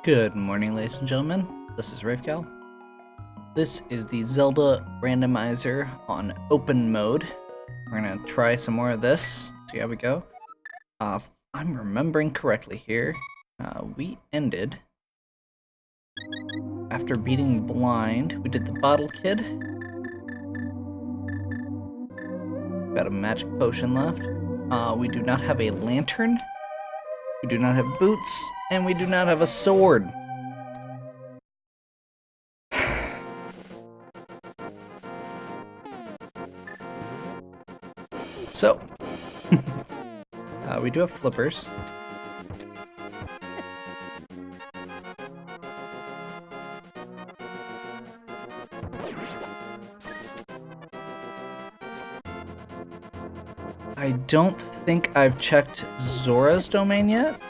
Good morning, ladies and gentlemen. This is Ravecal. This is the Zelda Randomizer on open mode. We're gonna try some more of this, see how we go. If I'm remembering correctly here, we ended after beating blind. We did the bottle kid. Got a magic potion left. We do not have a lantern. We do not have boots, and we do not have a sword. So, we do have flippers. I don't think I've checked Zora's domain yet.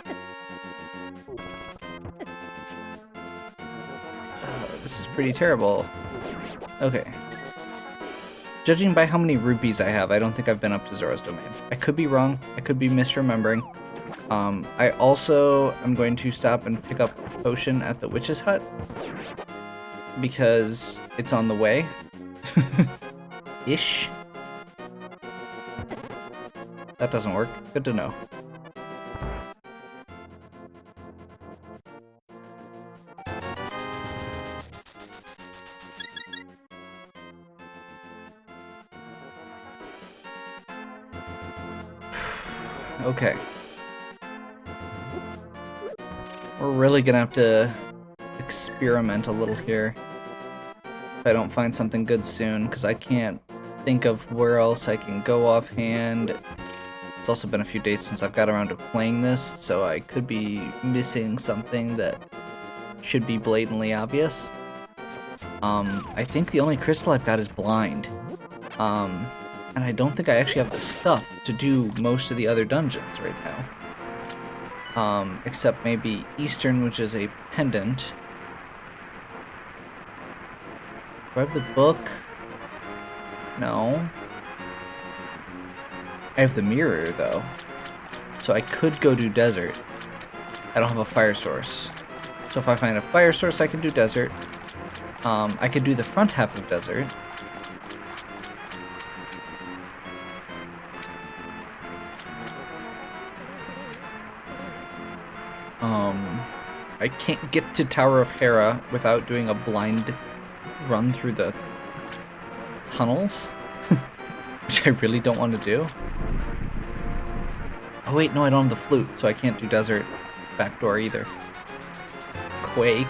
This is pretty terrible. Okay. Judging by how many rupees I have, I don't think I've been up to Zora's domain. I could be wrong. I could be misremembering. I also am going to stop and pick up a potion at the witch's hut because it's on the way. Ish. That doesn't work. Good to know. Okay. We're really gonna have to experiment a little here if I don't find something good soon, because I can't think of where else I can go offhand. It's also been a few days since I've got around to playing this, so I could be missing something that should be blatantly obvious. I think the only crystal I've got is blind. And I don't think I actually have the stuff to do most of the other dungeons right now. Except maybe Eastern, which is a pendant. Do I have the book? No. I have the mirror, though. So I could go do desert. I don't have a fire source. So if I find a fire source, I can do desert. I could do the front half of desert. I can't get to Tower of Hera without doing a blind run through the tunnels, which I really don't want to do. Oh wait, no, I don't have the flute, so I can't do desert backdoor either. Quake.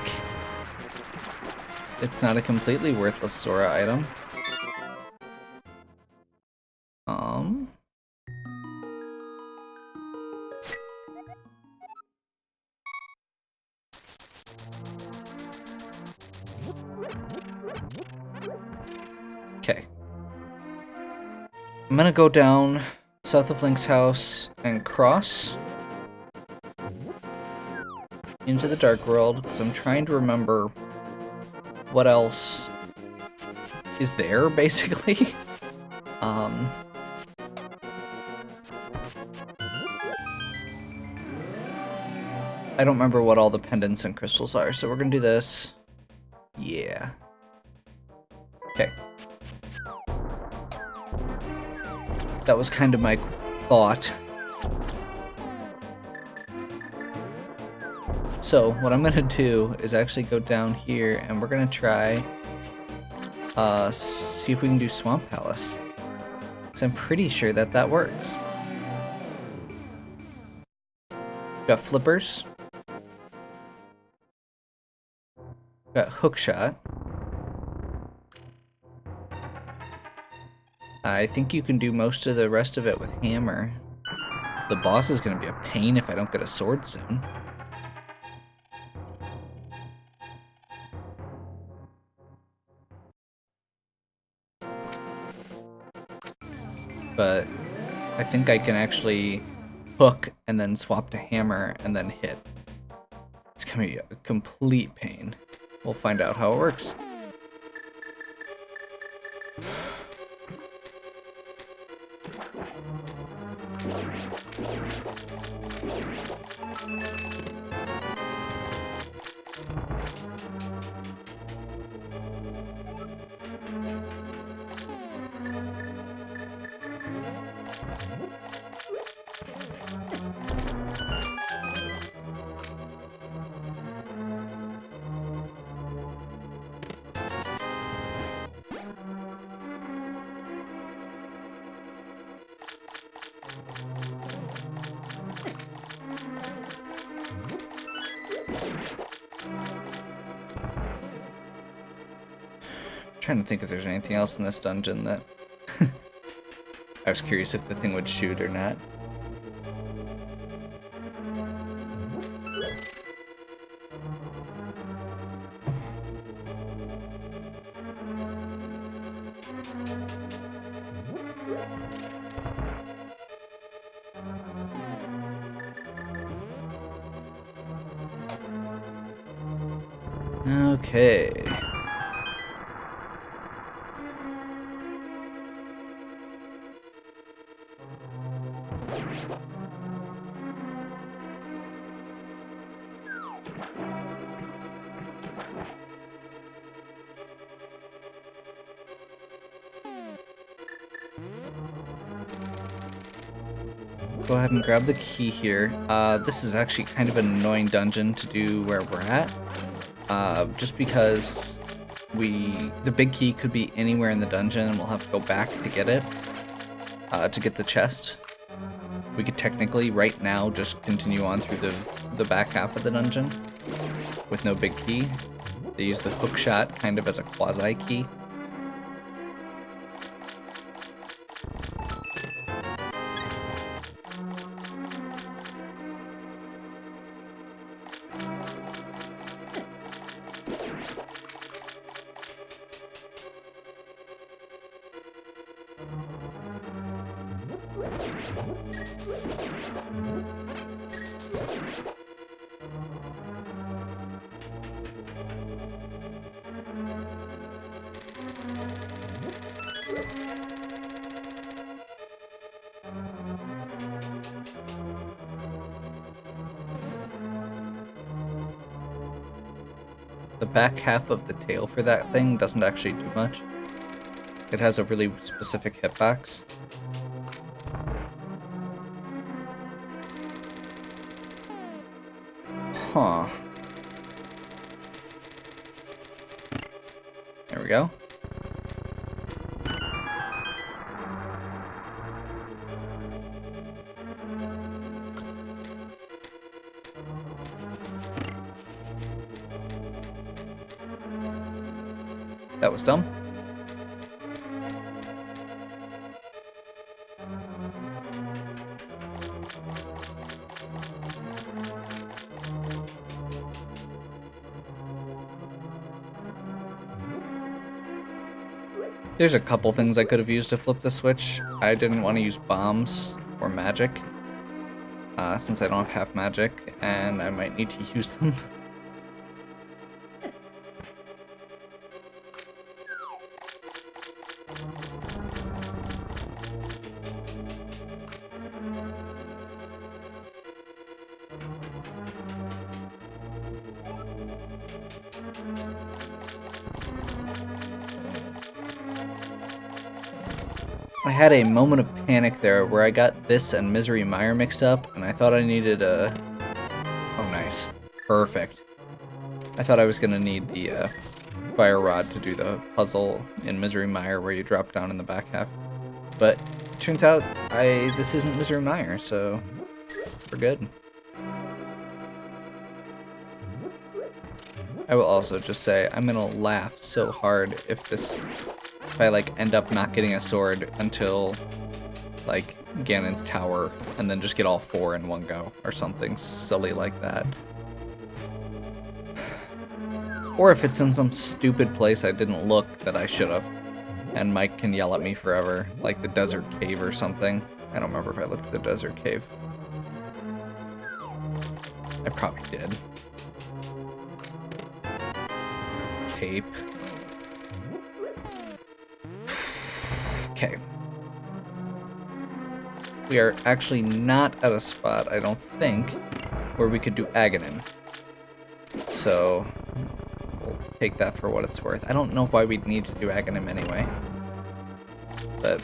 It's not a completely worthless Sora item. Okay. I'm gonna go down south of Link's house and cross into the Dark World, because I'm trying to remember what else is there, basically. I don't remember what all the pendants and crystals are, so we're gonna do this. Yeah. Okay. That was kind of my thought. So, what I'm gonna do is actually go down here and we're gonna try see if we can do Swamp Palace. Because I'm pretty sure that that works. Got flippers. Got hookshot. I think you can do most of the rest of it with hammer. The boss is going to be a pain if I don't get a sword soon. But I think I can actually hook and then swap to hammer and then hit. It's going to be a complete pain. We'll find out how it works. trying to think if there's anything else in this dungeon that I was curious if the thing would shoot or not. Okay. Go ahead and grab the key here. This is actually kind of an annoying dungeon to do where we're at. Just because the big key could be anywhere in the dungeon and we'll have to go back to get it. To get the chest. We could technically, right now, just continue on through the back half of the dungeon with no big key. They use the hook shot kind of as a quasi key. The back half of the tail for that thing doesn't actually do much. It has a really specific hitbox. Huh. There we go. That was dumb. There's a couple things I could have used to flip the switch. I didn't want to use bombs or magic, since I don't have half magic, and I might need to use them. I had a moment of panic there where I got this and Misery Mire mixed up, and I thought I needed a... Oh, nice. Perfect. I thought I was going to need the fire rod to do the puzzle in Misery Mire where you drop down in the back half. But it turns out this isn't Misery Mire, so we're good. I will also just say I'm going to laugh so hard if I like end up not getting a sword until like Ganon's tower and then just get all 4 in one go or something silly like that. Or if it's in some stupid place I didn't look that I should have and Mike can yell at me forever, like the desert cave or something. I don't remember if I looked at the desert cave. I probably did. Cape. Okay. We are actually not at a spot, I don't think, where we could do Aghanim. So, we'll take that for what it's worth. I don't know why we'd need to do Aghanim anyway. But,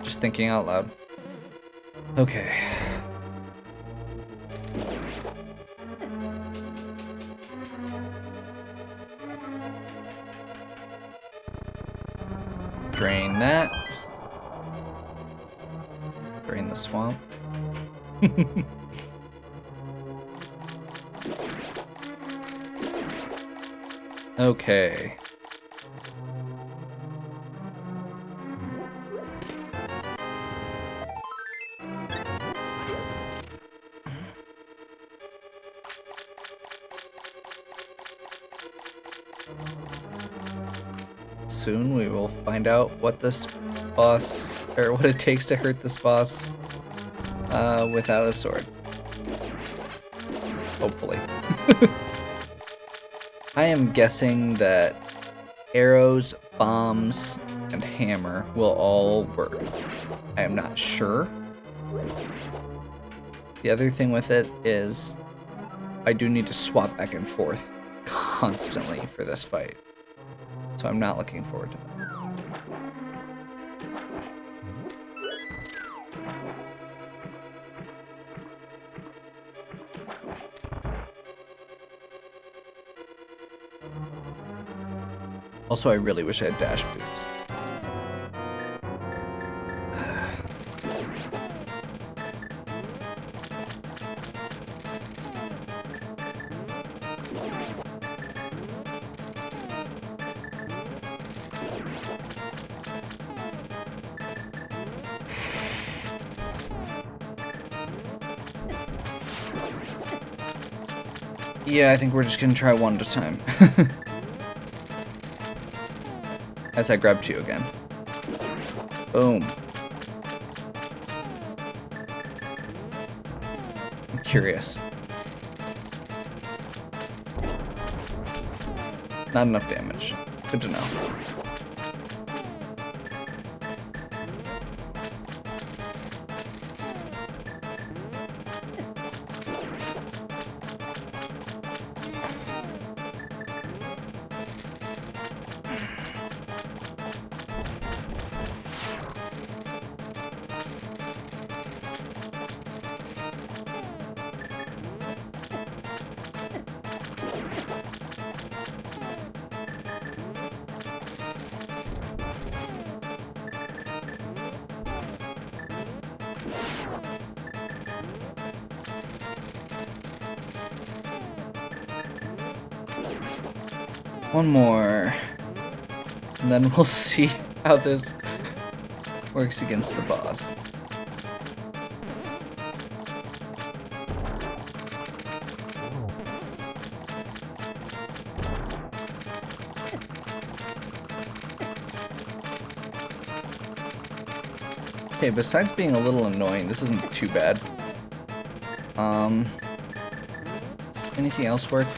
just thinking out loud. Okay. Drain that. Drain the swamp. Okay. Soon we will find out what this boss, or what it takes to hurt this boss without a sword. Hopefully. I am guessing that arrows, bombs, and hammer will all work. I am not sure. The other thing with it is I do need to swap back and forth constantly for this fight. So I'm not looking forward to that. Also, I really wish I had dash boots. Yeah, I think we're just gonna try one at a time. As I grab 2 again. Boom. I'm curious. Not enough damage. Good to know. One more. And then we'll see how this works against the boss. Okay, besides being a little annoying, this isn't too bad. Does anything else work?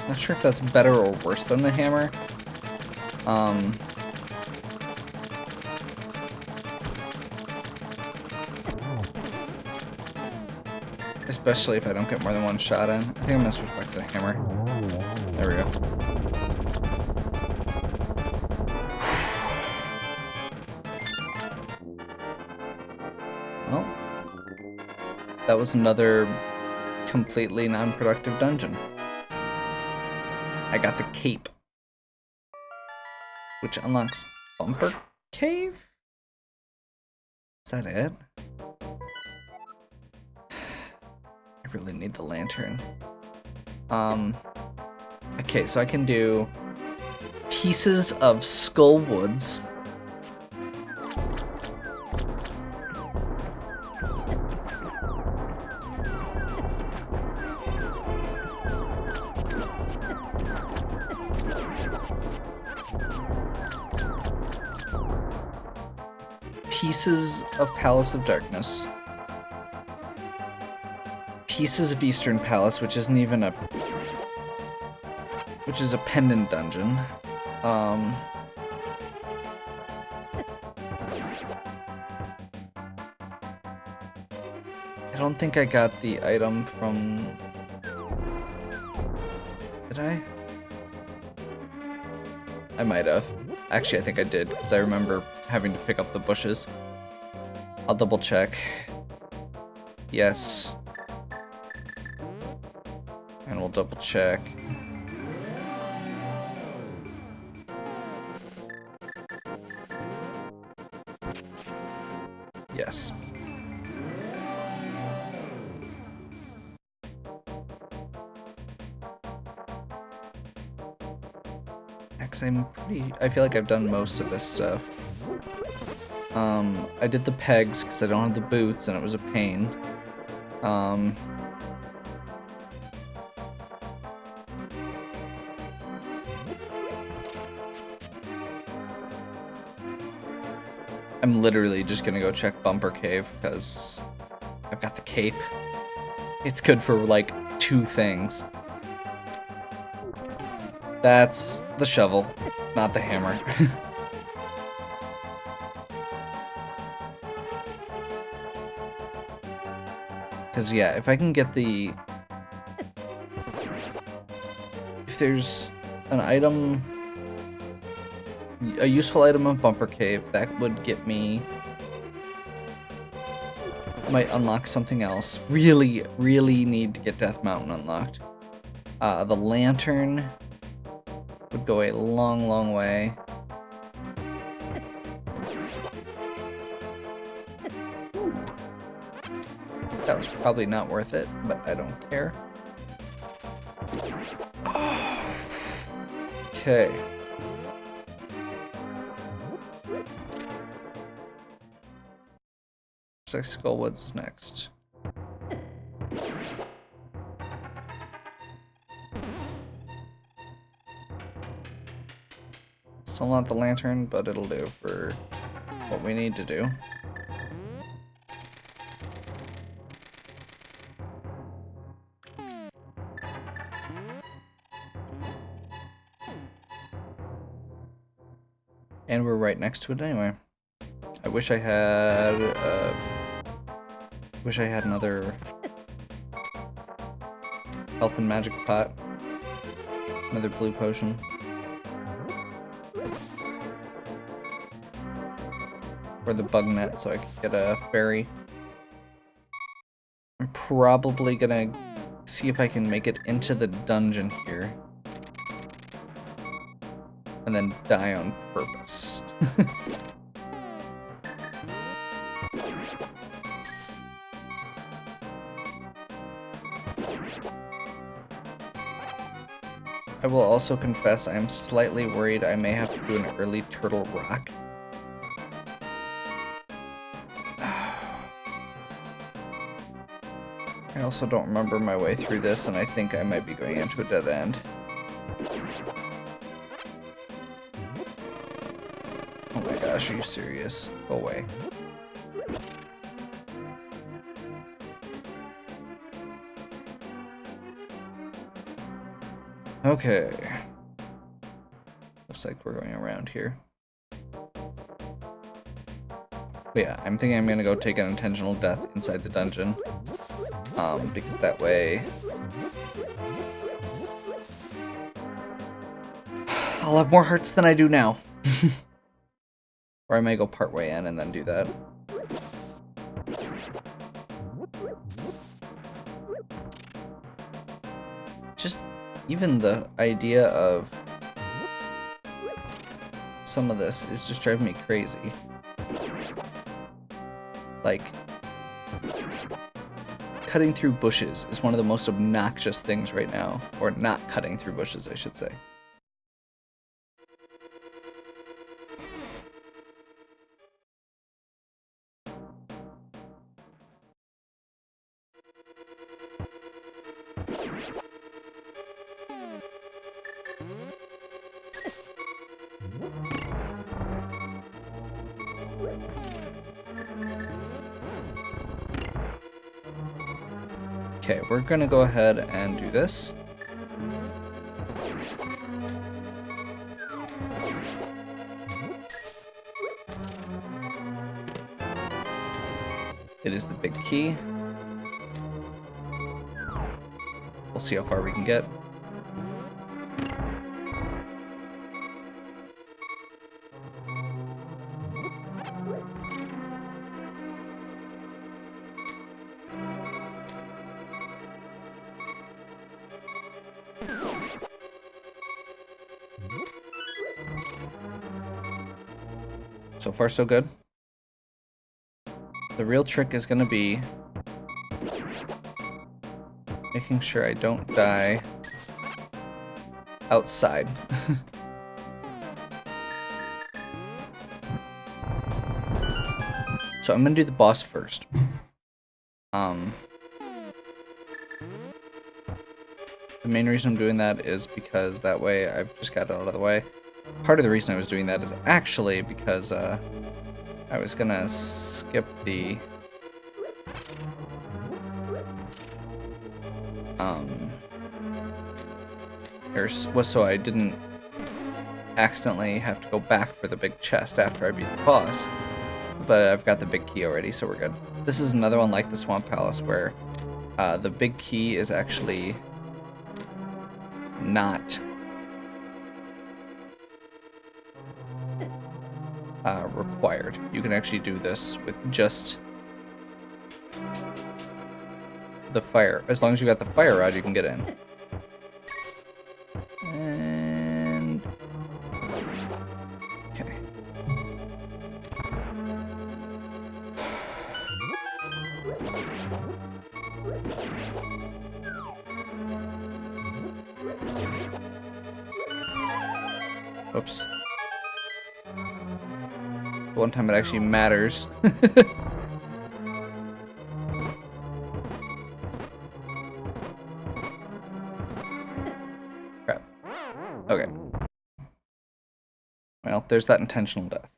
Not sure if that's better or worse than the hammer. Especially if I don't get more than one shot in. I think I'm gonna switch back to the hammer. There we go. Well, that was another completely non-productive dungeon. I got the cape, which unlocks Bumper Cave? Is that it? I really need the lantern. Okay, so I can do pieces of Skull Woods. Pieces of Palace of Darkness. Pieces of Eastern Palace, which isn't even a... which is a pendant dungeon. I don't think I got the item from... Did I? I might have. Actually, I think I did, because I remember having to pick up the bushes. I'll double check. Yes. And we'll double check. Yes. I feel like I've done most of this stuff. I did the pegs because I don't have the boots and it was a pain. I'm literally just gonna go check Bumper Cave because I've got the cape. It's good for like 2 things. That's the shovel, not the hammer. Because, yeah, if I can get the... If there's an item... A useful item of Bumper Cave, that would get me... Might unlock something else. Really, really need to get Death Mountain unlocked. The lantern would go a long, long way. That was probably not worth it, but I don't care. Okay. Looks like Skullwoods is next. Still not the lantern, but it'll do for what we need to do. And we're right next to it anyway. I wish I had another health and magic pot. Another blue potion. Or the bug net so I could get a fairy. I'm probably gonna see if I can make it into the dungeon here. And then die on purpose. I will also confess I am slightly worried I may have to do an early Turtle Rock. I also don't remember my way through this, and I think I might be going into a dead end. Oh my gosh, are you serious? Go away. Okay. Looks like we're going around here. But yeah, I'm thinking I'm gonna go take an intentional death inside the dungeon. Because that way... I'll have more hearts than I do now. Or I may go partway in and then do that. Just even the idea of some of this is just driving me crazy. Like, cutting through bushes is one of the most obnoxious things right now. Or not cutting through bushes, I should say. Okay, we're gonna go ahead and do this. It is the big key. We'll see how far we can get. So far, so good. The real trick is going to be making sure I don't die outside. So I'm going to do the boss first. The main reason I'm doing that is because that way I've just got it out of the way. Part of the reason I was doing that is actually because I was gonna skip the was so I didn't accidentally have to go back for the big chest after I beat the boss. But I've got the big key already, so we're good. This is another one like the Swamp Palace where the big key is actually not required. You can actually do this with just the fire. As long as you got the fire rod, you can get in. And okay. Oops. One time it actually matters. Crap. Okay. Well, there's that intentional death.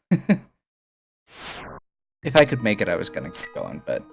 If I could make it, I was gonna keep going, but...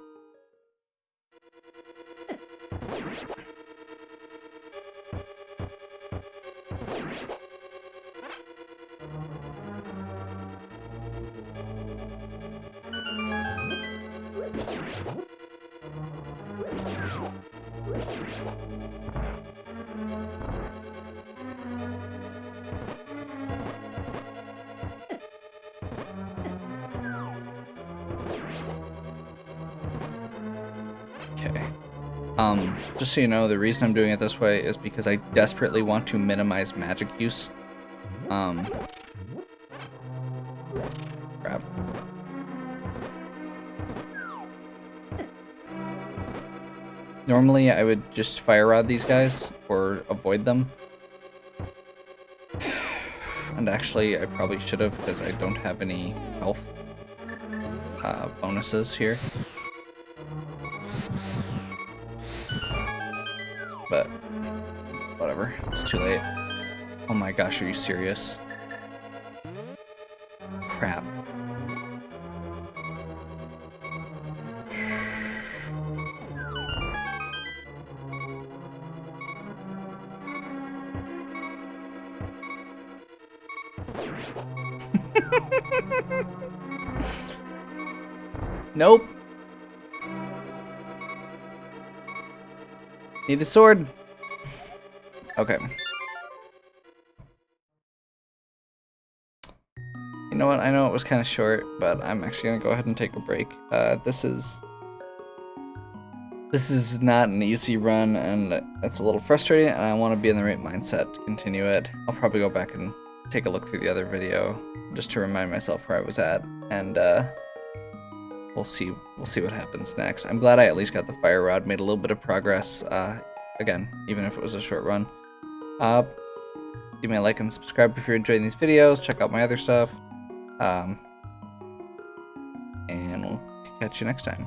Okay. Just so you know, the reason I'm doing it this way is because I desperately want to minimize magic use. Crap. Normally, I would just fire rod these guys, or avoid them. And actually, I probably should have, because I don't have any health bonuses here. But whatever, it's too late. Oh my gosh, are you serious? Crap. Nope. Need a sword. Okay. You know what? I know it was kind of short, but I'm actually gonna go ahead and take a break. This is not an easy run, and it's a little frustrating, and I want to be in the right mindset to continue it. I'll probably go back and take a look through the other video just to remind myself where I was at, and we'll see what happens next. I'm glad I at least got the fire rod, made a little bit of progress. Again, even if it was a short run. Give me a like and subscribe if you're enjoying these videos. Check out my other stuff. And we'll catch you next time.